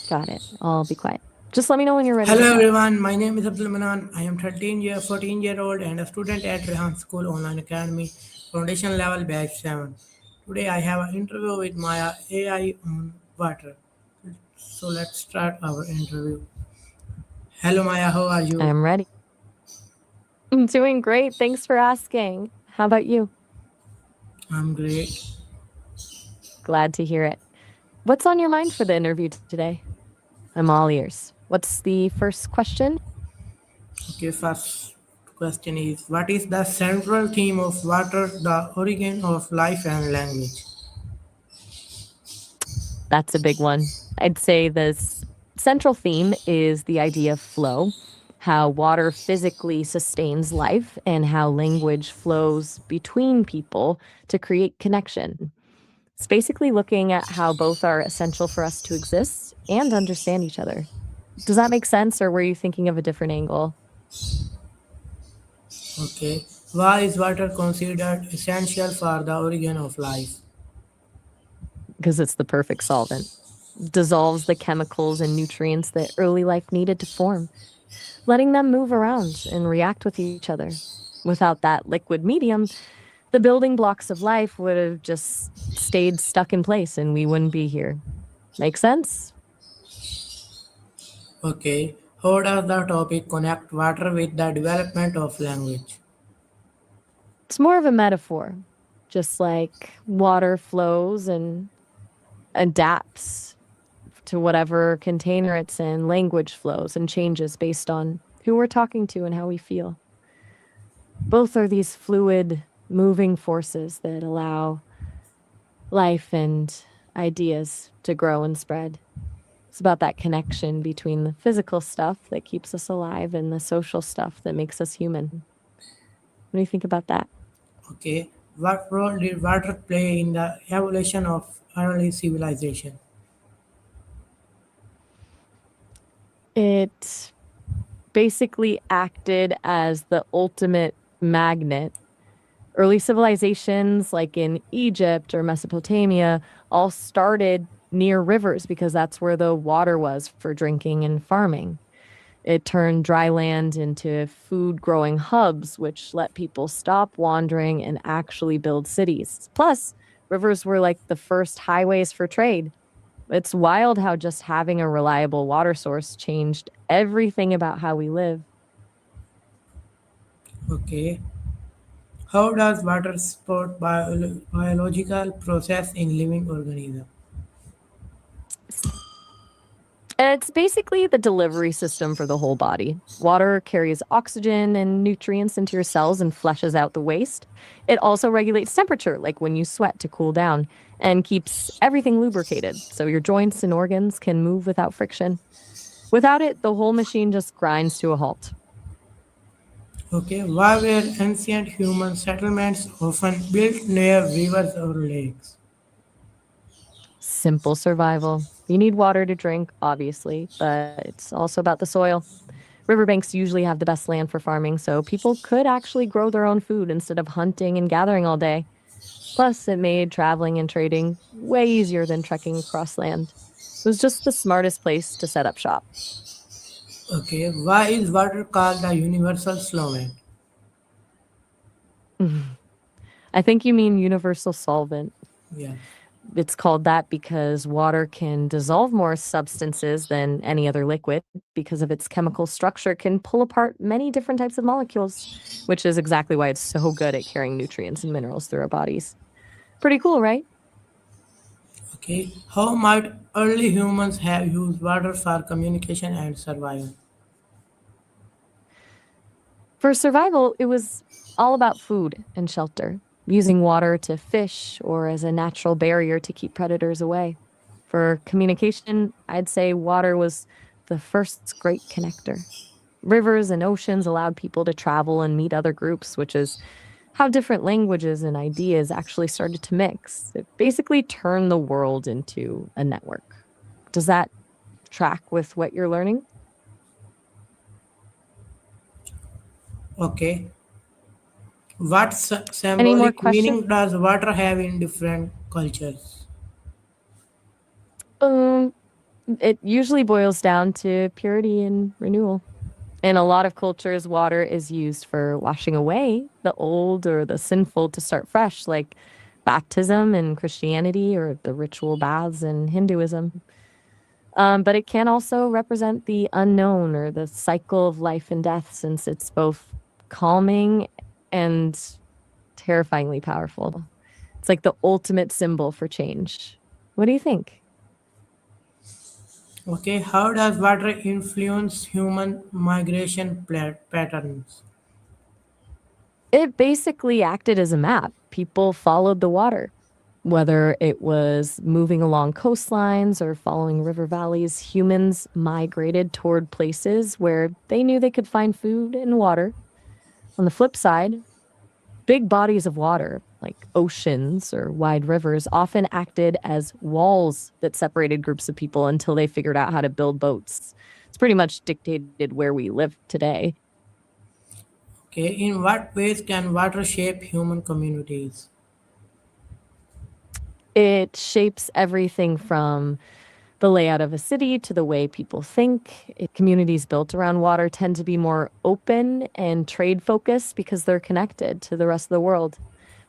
Got it. I'll be quiet. Just let me know when you're ready to Hello start. everyone, my name is Abdul Manan. I am 14-year-old and a student at Rehan School Online Academy, Foundation Level Batch 7. Today I have an interview with Maya AI on water. So let's start our interview. Hello Maya, how are you? I'm ready. I'm doing great. Thanks for asking. How about you? I'm great. Glad to hear it. What's on your mind for the interview today? I'm all ears. What's the first question? Okay, first question is what is the central theme of water, the origin of life and language? That's a big one. I'd say this central theme is the idea of flow, how water physically sustains life, and how language flows between people to create connection. It's basically looking at how both are essential for us to exist and understand each other. Does that make sense, or were you thinking of a different angle? Okay, why is water considered essential for the origin of life? Because it's the perfect solvent. Dissolves the chemicals and nutrients that early life needed to form, letting them move around and react with each other. Without that liquid medium, the building blocks of life would have just stayed stuck in place and we wouldn't be here. Make sense? Okay, how does the topic connect water with the development of language? It's more of a metaphor, just like water flows and adapts to whatever container it's in, language flows and changes based on who we're talking to and how we feel. Both are these fluid, moving forces that allow life and ideas to grow and spread. It's about that connection between the physical stuff that keeps us alive and the social stuff that makes us human. What do you think about that? Okay, what role did water play in the evolution of early civilization? It basically acted as the ultimate magnet. Early civilizations, like in Egypt or Mesopotamia, all started near rivers because that's where the water was for drinking and farming. It turned dry land into food growing hubs, which let people stop wandering and actually build cities. Plus, rivers were like the first highways for trade. It's wild how just having a reliable water source changed everything about how we live. Okay, how does water support biological process in living organisms? It's basically the delivery system for the whole body. Water carries oxygen and nutrients into your cells and flushes out the waste. It also regulates temperature, like when you sweat to cool down, and keeps everything lubricated so your joints and organs can move without friction. Without it, the whole machine just grinds to a halt. Okay, why were ancient human settlements often built near rivers or lakes? Simple survival. You need water to drink, obviously, but it's also about the soil. Riverbanks usually have the best land for farming, so people could actually grow their own food instead of hunting and gathering all day. Plus, it made traveling and trading way easier than trekking across land. It was just the smartest place to set up shop. Okay, why is water called the universal solvent? I think you mean universal solvent. Yeah. It's called that because water can dissolve more substances than any other liquid because of its chemical structure can pull apart many different types of molecules, which is exactly why it's so good at carrying nutrients and minerals through our bodies. Pretty cool, right? Okay, how might early humans have used water for communication and survival? For survival, it was all about food and shelter, using water to fish or as a natural barrier to keep predators away. For communication, I'd say water was the first great connector. Rivers and oceans allowed people to travel and meet other groups, which is how different languages and ideas actually started to mix. It basically turned the world into a network. Does that track with what you're learning? Okay, what Any more symbolic questions? meaning does water have in different cultures? Um, It usually boils down to purity and renewal. In a lot of cultures, water is used for washing away the old or the sinful to start fresh, like baptism in Christianity or the ritual baths in Hinduism. But it can also represent the unknown or the cycle of life and death, since it's both calming and terrifyingly powerful. It's like the ultimate symbol for change. What do you think? Okay, how does water influence human migration patterns? It basically acted as a map. People followed the water, whether it was moving along coastlines or following river valleys. Humans migrated toward places where they knew they could find food and water. On the flip side, big bodies of water, like oceans or wide rivers, often acted as walls that separated groups of people until they figured out how to build boats. It's pretty much dictated where we live today. Okay, in what ways can water shape human communities? It shapes everything from the layout of a city to the way people think. Communities built around water tend to be more open and trade focused because they're connected to the rest of the world.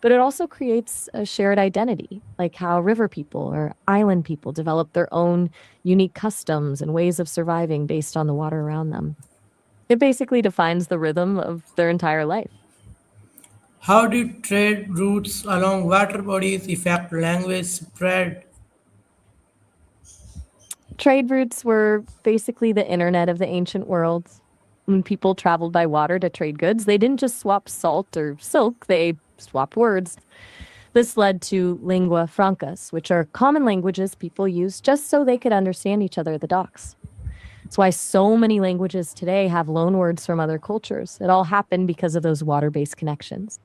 But it also creates a shared identity, like how river people or island people develop their own unique customs and ways of surviving based on the water around them. It basically defines the rhythm of their entire life. How did trade routes along water bodies affect language spread? Trade routes were basically the internet of the ancient world. When people traveled by water to trade goods, they didn't just swap salt or silk, they swapped words. This led to lingua francas, which are common languages people use just so they could understand each other at the docks. It's why so many languages today have loanwords from other cultures. It all happened because of those water based connections.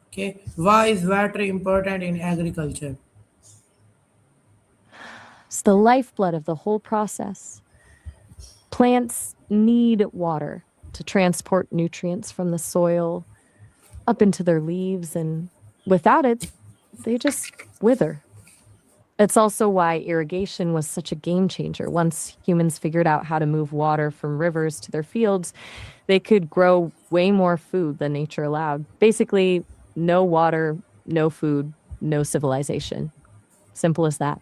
Okay, why is water important in agriculture? It's the lifeblood of the whole process. Plants need water to transport nutrients from the soil up into their leaves, and without it, they just wither. It's also why irrigation was such a game changer. Once humans figured out how to move water from rivers to their fields, they could grow way more food than nature allowed. Basically, no water, no food, no civilization. Simple as that.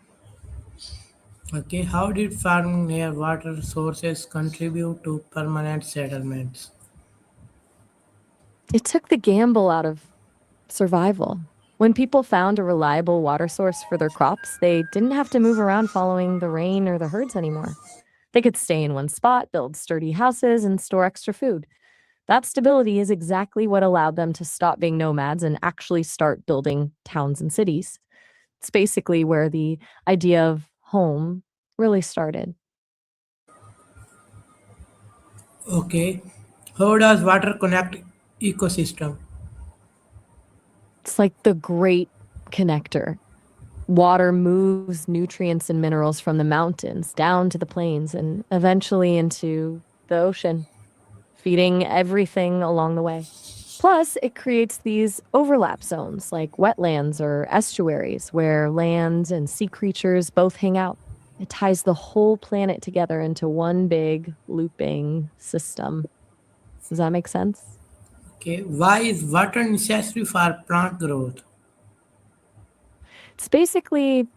Okay, how did farming near water sources contribute to permanent settlements? It took the gamble out of survival. When people found a reliable water source for their crops, they didn't have to move around following the rain or the herds anymore. They could stay in one spot, build sturdy houses, and store extra food. That stability is exactly what allowed them to stop being nomads and actually start building towns and cities. It's basically where the idea of home really started. Okay, how does water connect ecosystem? It's like the great connector. Water moves nutrients and minerals from the mountains down to the plains and eventually into the ocean, feeding everything along the way. Plus, it creates these overlap zones like wetlands or estuaries where land and sea creatures both hang out. It ties the whole planet together into one big looping system. Does that make sense? Okay, why is water necessary for plant growth? It's basically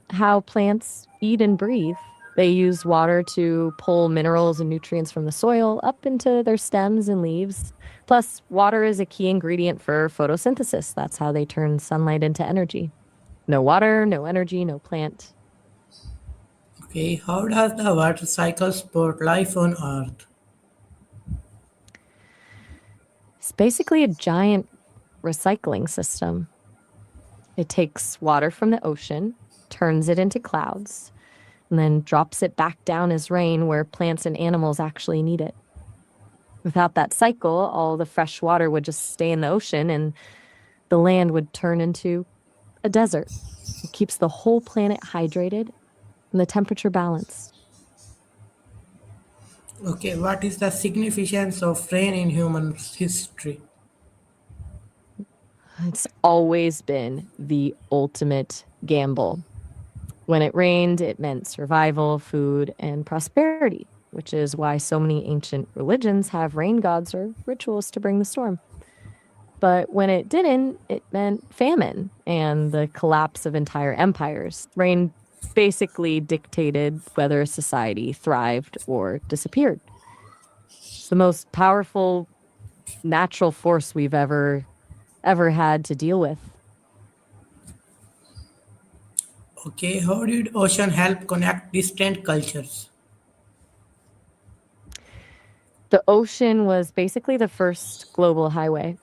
how plants eat and breathe. They use water to pull minerals and nutrients from the soil up into their stems and leaves. Plus, water is a key ingredient for photosynthesis. That's how they turn sunlight into energy. No water, no energy, no plant. Okay, how does the water cycle support life on Earth? It's basically a giant recycling system. It takes water from the ocean, turns it into clouds, and then drops it back down as rain where plants and animals actually need it. Without that cycle, all the fresh water would just stay in the ocean and the land would turn into a desert. It keeps the whole planet hydrated and the temperature balanced. Okay, what is the significance of rain in human history? It's always been the ultimate gamble. When it rained, it meant survival, food, and prosperity, which is why so many ancient religions have rain gods or rituals to bring the storm. But when it didn't, it meant famine and the collapse of entire empires. Rain basically dictated whether a society thrived or disappeared. It's the most powerful natural force we've ever had to deal with. Okay, how did ocean help connect distant cultures? The ocean was basically the first global highway.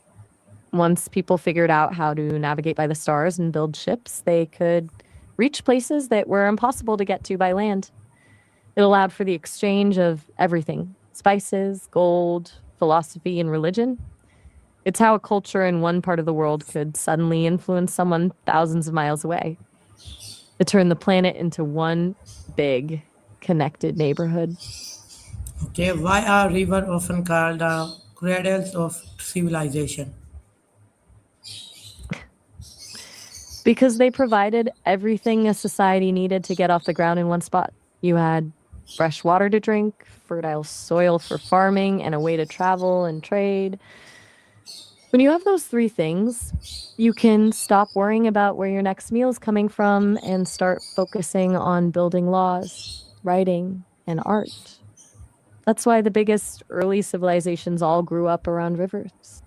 Once people figured out how to navigate by the stars and build ships, they could reach places that were impossible to get to by land. It allowed for the exchange of everything: spices, gold, philosophy, and religion. It's how a culture in one part of the world could suddenly influence someone thousands of miles away. It turned the planet into one big, connected neighborhood. Okay, why are rivers often called the cradles of civilization? Because they provided everything a society needed to get off the ground in one spot. You had fresh water to drink, fertile soil for farming, and a way to travel and trade. When you have those three things, you can stop worrying about where your next meal is coming from and start focusing on building laws, writing, and art. That's why the biggest early civilizations all grew up around rivers.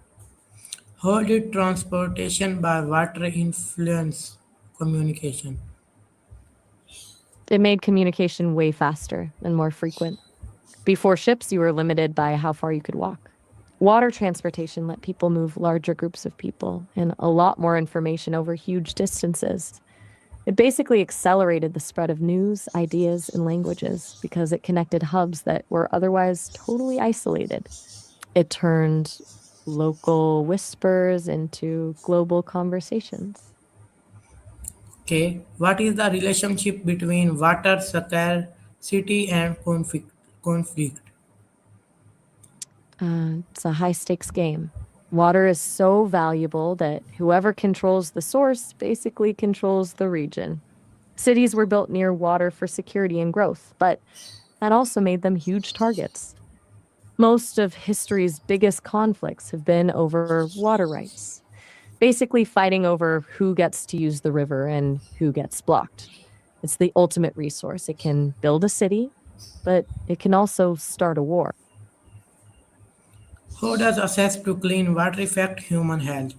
How did transportation by water influence communication? It made communication way faster and more frequent. Before ships, you were limited by how far you could walk. Water transportation let people move larger groups of people and a lot more information over huge distances. It basically accelerated the spread of news, ideas, and languages because it connected hubs that were otherwise totally isolated. It turned local whispers into global conversations. Okay, what is the relationship between water scarcity and conflict? It's a high stakes game. Water is so valuable that whoever controls the source basically controls the region. Cities were built near water for security and growth, but that also made them huge targets. Most of history's biggest conflicts have been over water rights, basically fighting over who gets to use the river and who gets blocked. It's the ultimate resource. It can build a city, but it can also start a war. How does access to clean water affect human health?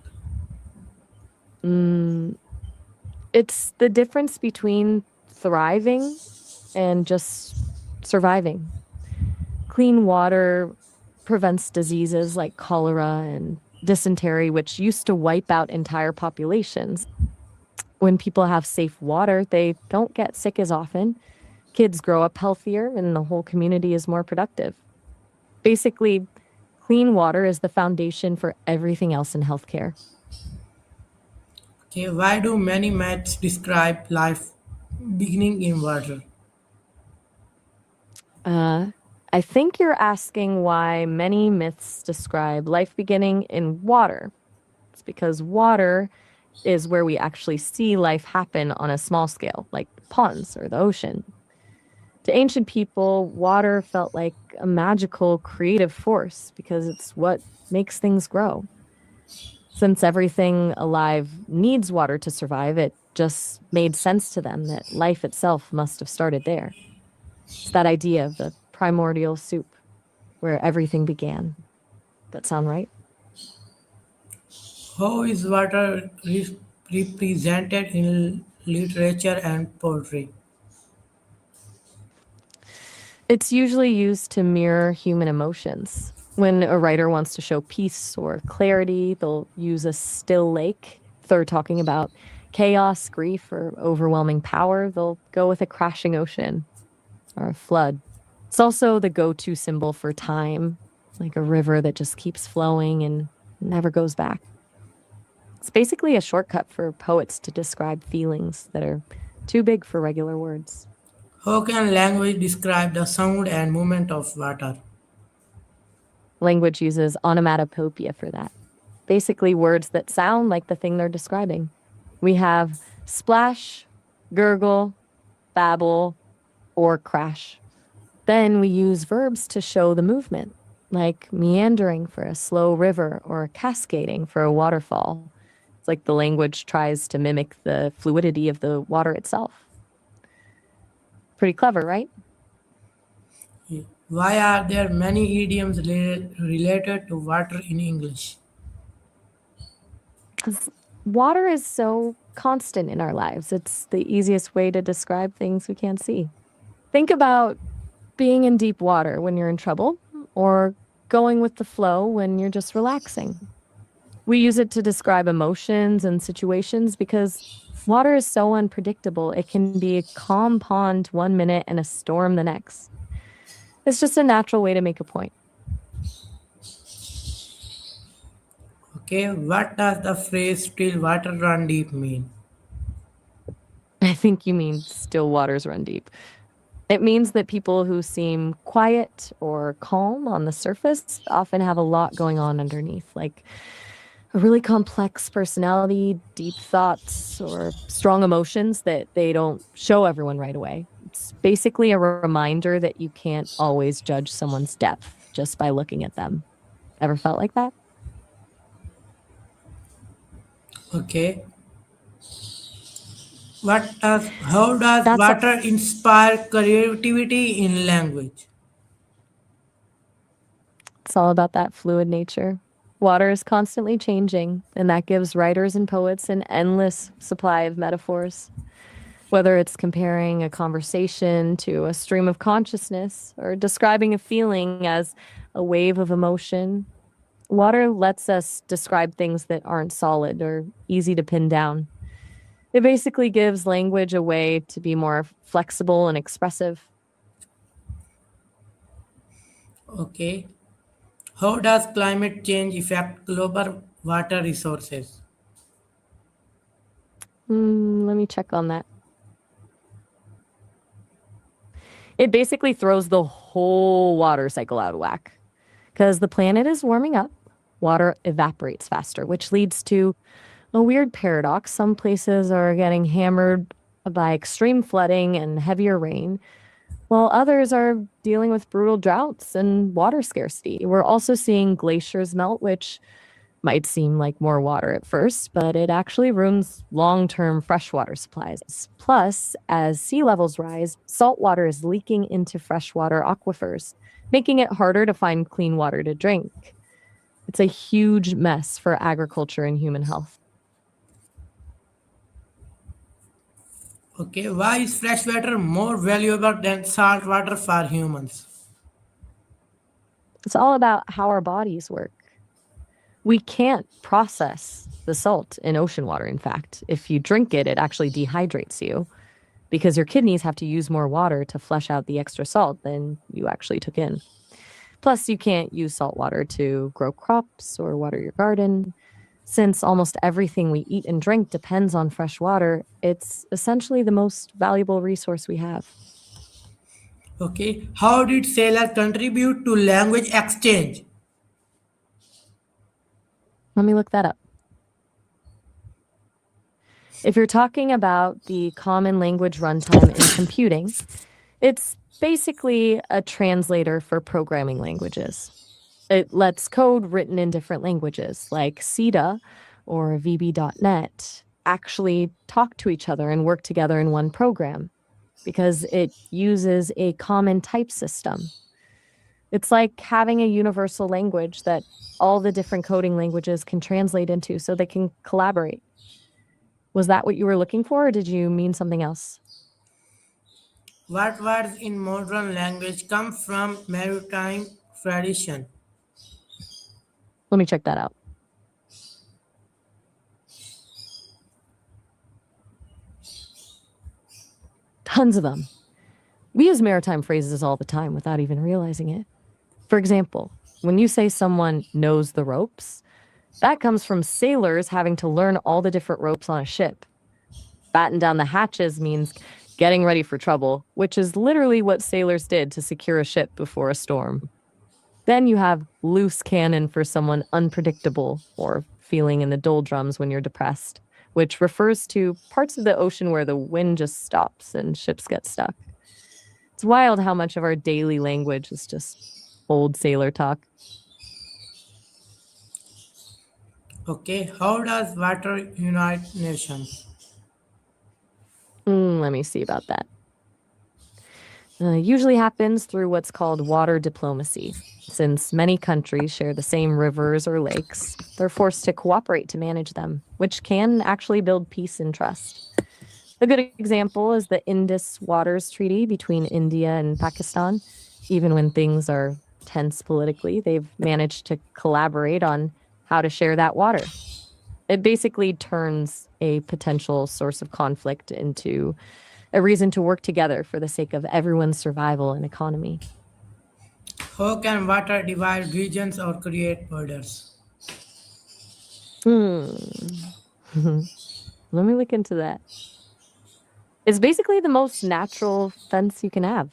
Mm, it's the difference between thriving and just surviving. Clean water prevents diseases like cholera and dysentery, which used to wipe out entire populations. When people have safe water, they don't get sick as often. Kids grow up healthier and the whole community is more productive. Basically, clean water is the foundation for everything else in healthcare. Okay, why do many myths describe life beginning in water? Uh, I think you're asking why many myths describe life beginning in water. It's because water is where we actually see life happen on a small scale, like ponds or the ocean. To ancient people, water felt like a magical creative force because it's what makes things grow. Since everything alive needs water to survive, it just made sense to them that life itself must have started there. It's that idea of the primordial soup where everything began. That sound right? How is water represented in literature and poetry? It's usually used to mirror human emotions. When a writer wants to show peace or clarity, they'll use a still lake. If they're talking about chaos, grief, or overwhelming power, they'll go with a crashing ocean or a flood. It's also the go to symbol for time, like a river that just keeps flowing and never goes back. It's basically a shortcut for poets to describe feelings that are too big for regular words. How can language describe the sound and movement of water? Language uses onomatopoeia for that. Basically, words that sound like the thing they're describing. We have splash, gurgle, babble, or crash. Then we use verbs to show the movement, like meandering for a slow river or cascading for a waterfall. It's like the language tries to mimic the fluidity of the water itself. Pretty clever, right? Why are there many idioms related to water in English? Because water is so constant in our lives. It's the easiest way to describe things we can't see. Think about being in deep water when you're in trouble, or going with the flow when you're just relaxing. We use it to describe emotions and situations because water is so unpredictable. It can be a calm pond 1 minute and a storm the next. It's just a natural way to make a point. Okay, what does the phrase still water run deep mean? I think you mean still waters run deep. It means that people who seem quiet or calm on the surface often have a lot going on underneath, like a really complex personality, deep thoughts, or strong emotions that they don't show everyone right away. It's basically a reminder that you can't always judge someone's depth just by looking at them. Ever felt like that? Okay, how does That's water inspire creativity in language? It's all about that fluid nature. Water is constantly changing, and that gives writers and poets an endless supply of metaphors. Whether it's comparing a conversation to a stream of consciousness or describing a feeling as a wave of emotion, water lets us describe things that aren't solid or easy to pin down. It basically gives language a way to be more flexible and expressive. Okay, how does climate change affect global water resources? Let me check on that. It basically throws the whole water cycle out of whack because the planet is warming up. Water evaporates faster, which leads to a weird paradox. Some places are getting hammered by extreme flooding and heavier rain, while others are dealing with brutal droughts and water scarcity. We're also seeing glaciers melt, which might seem like more water at first, but it actually ruins long term freshwater supplies. Plus, as sea levels rise, salt water is leaking into freshwater aquifers, making it harder to find clean water to drink. It's a huge mess for agriculture and human health. Okay, why is fresh water more valuable than salt water for humans? It's all about how our bodies work. We can't process the salt in ocean water, in fact. If you drink it, it actually dehydrates you because your kidneys have to use more water to flush out the extra salt than you actually took in. Plus, you can't use salt water to grow crops or water your garden. Since almost everything we eat and drink depends on fresh water, it's essentially the most valuable resource we have. Okay, how did sailors contribute to language exchange? Let me look that up. If you're talking about the common language runtime in computing, it's basically a translator for programming languages. It lets code written in different languages like CETA or VB.NET actually talk to each other and work together in one program because it uses a common type system. It's like having a universal language that all the different coding languages can translate into so they can collaborate. Was that what you were looking for, or did you mean something else? What words in modern language come from maritime tradition? Let me check that out. Tons of them. We use maritime phrases all the time without even realizing it. For example, when you say someone knows the ropes, that comes from sailors having to learn all the different ropes on a ship. Batten down the hatches means getting ready for trouble, which is literally what sailors did to secure a ship before a storm. Then you have loose cannon for someone unpredictable or feeling in the doldrums when you're depressed, which refers to parts of the ocean where the wind just stops and ships get stuck. It's wild how much of our daily language is just old sailor talk. Okay, how does water unite nations? Let me see about that. Usually happens through what's called water diplomacy. Since many countries share the same rivers or lakes, they're forced to cooperate to manage them, which can actually build peace and trust. A good example is the Indus Waters Treaty between India and Pakistan. Even when things are tense politically, they've managed to collaborate on how to share that water. It basically turns a potential source of conflict into a reason to work together for the sake of everyone's survival and economy. How can water divide regions or create borders? Hmm. Let me look into that. It's basically the most natural fence you can have.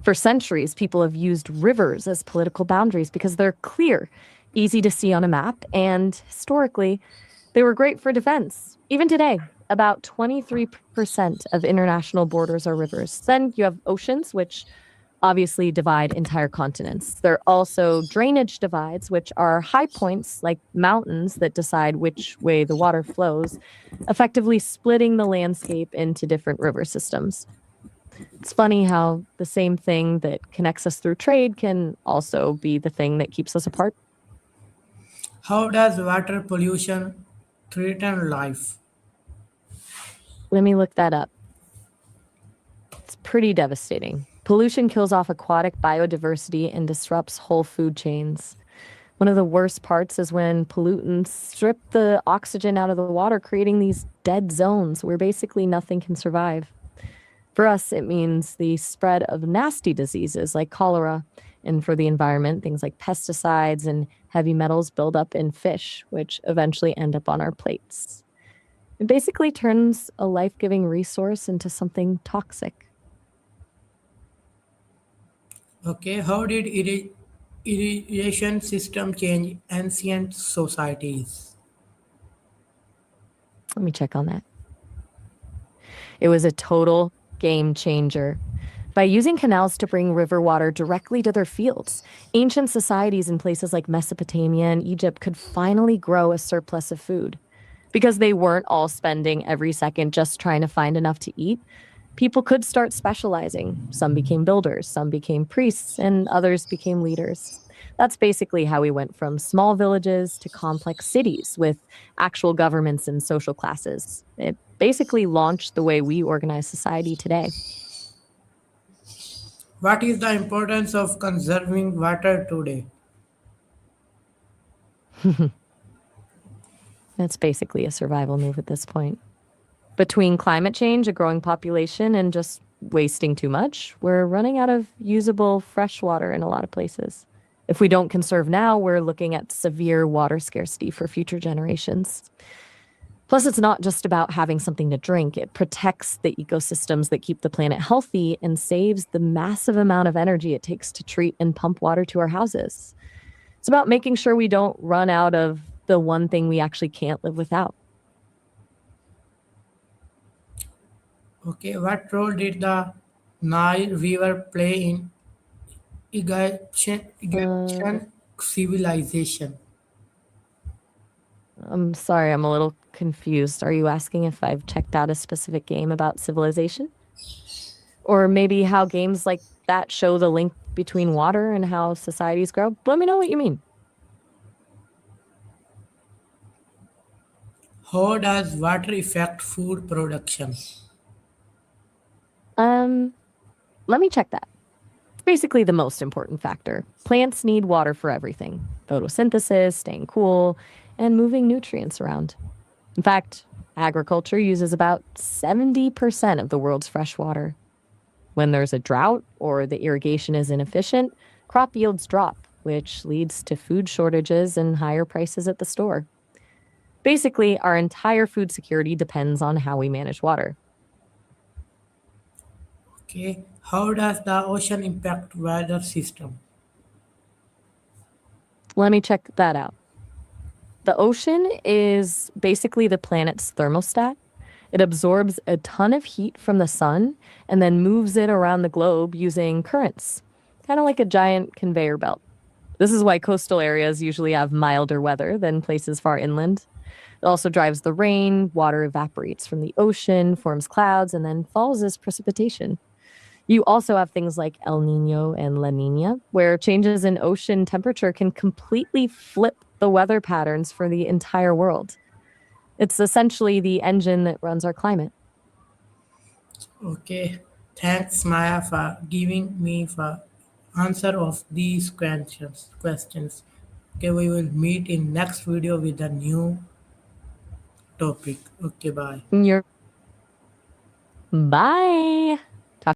For centuries, people have used rivers as political boundaries because they're clear, easy to see on a map, and historically, they were great for defense. Even today, about 23% of international borders are rivers. Then you have oceans, which obviously divide entire continents. There are also drainage divides, which are high points like mountains that decide which way the water flows, effectively splitting the landscape into different river systems. It's funny how the same thing that connects us through trade can also be the thing that keeps us apart. How does water pollution threaten life? Let me look that up. It's pretty devastating. Pollution kills off aquatic biodiversity and disrupts whole food chains. One of the worst parts is when pollutants strip the oxygen out of the water, creating these dead zones where basically nothing can survive. For us, it means the spread of nasty diseases like cholera. And for the environment, things like pesticides and heavy metals build up in fish, which eventually end up on our plates. It basically turns a life giving resource into something toxic. Okay, how did irrigation system change ancient societies? Let me check on that. It was a total game changer. By using canals to bring river water directly to their fields, ancient societies in places like Mesopotamia and Egypt could finally grow a surplus of food. Because they weren't all spending every second just trying to find enough to eat, people could start specializing. Some became builders, some became priests, and others became leaders. That's basically how we went from small villages to complex cities with actual governments and social classes. It basically launched the way we organize society today. What is the importance of conserving water today? It's basically a survival move at this point. Between climate change, a growing population, and just wasting too much, we're running out of usable fresh water in a lot of places. If we don't conserve now, we're looking at severe water scarcity for future generations. Plus, it's not just about having something to drink, it protects the ecosystems that keep the planet healthy and saves the massive amount of energy it takes to treat and pump water to our houses. It's about making sure we don't run out of the one thing we actually can't live without. Okay, what role did the Nile River play in Uh, Egyptian civilization? I'm sorry, I'm a little confused. Are you asking if I've checked out a specific game about civilization? Or maybe how games like that show the link between water and how societies grow? Let me know what you mean. How does water affect food production? Um, Let me check that. It's basically the most important factor. Plants need water for everything: photosynthesis, staying cool, and moving nutrients around. In fact, agriculture uses about 70% of the world's fresh water. When there's a drought or the irrigation is inefficient, crop yields drop, which leads to food shortages and higher prices at the store. Basically, our entire food security depends on how we manage water. Okay, how does the ocean impact weather system? Let me check that out. The ocean is basically the planet's thermostat. It absorbs a ton of heat from the sun and then moves it around the globe using currents, kind of like a giant conveyor belt. This is why coastal areas usually have milder weather than places far inland. It also drives the rain, water evaporates from the ocean, forms clouds, and then falls as precipitation. You also have things like El Nino and La Nina, where changes in ocean temperature can completely flip the weather patterns for the entire world. It's essentially the engine that runs our climate. Okay, thanks Maya for giving me for answer of these questions. Okay, we will meet in next video with a new topic. Okay, bye. You're bye.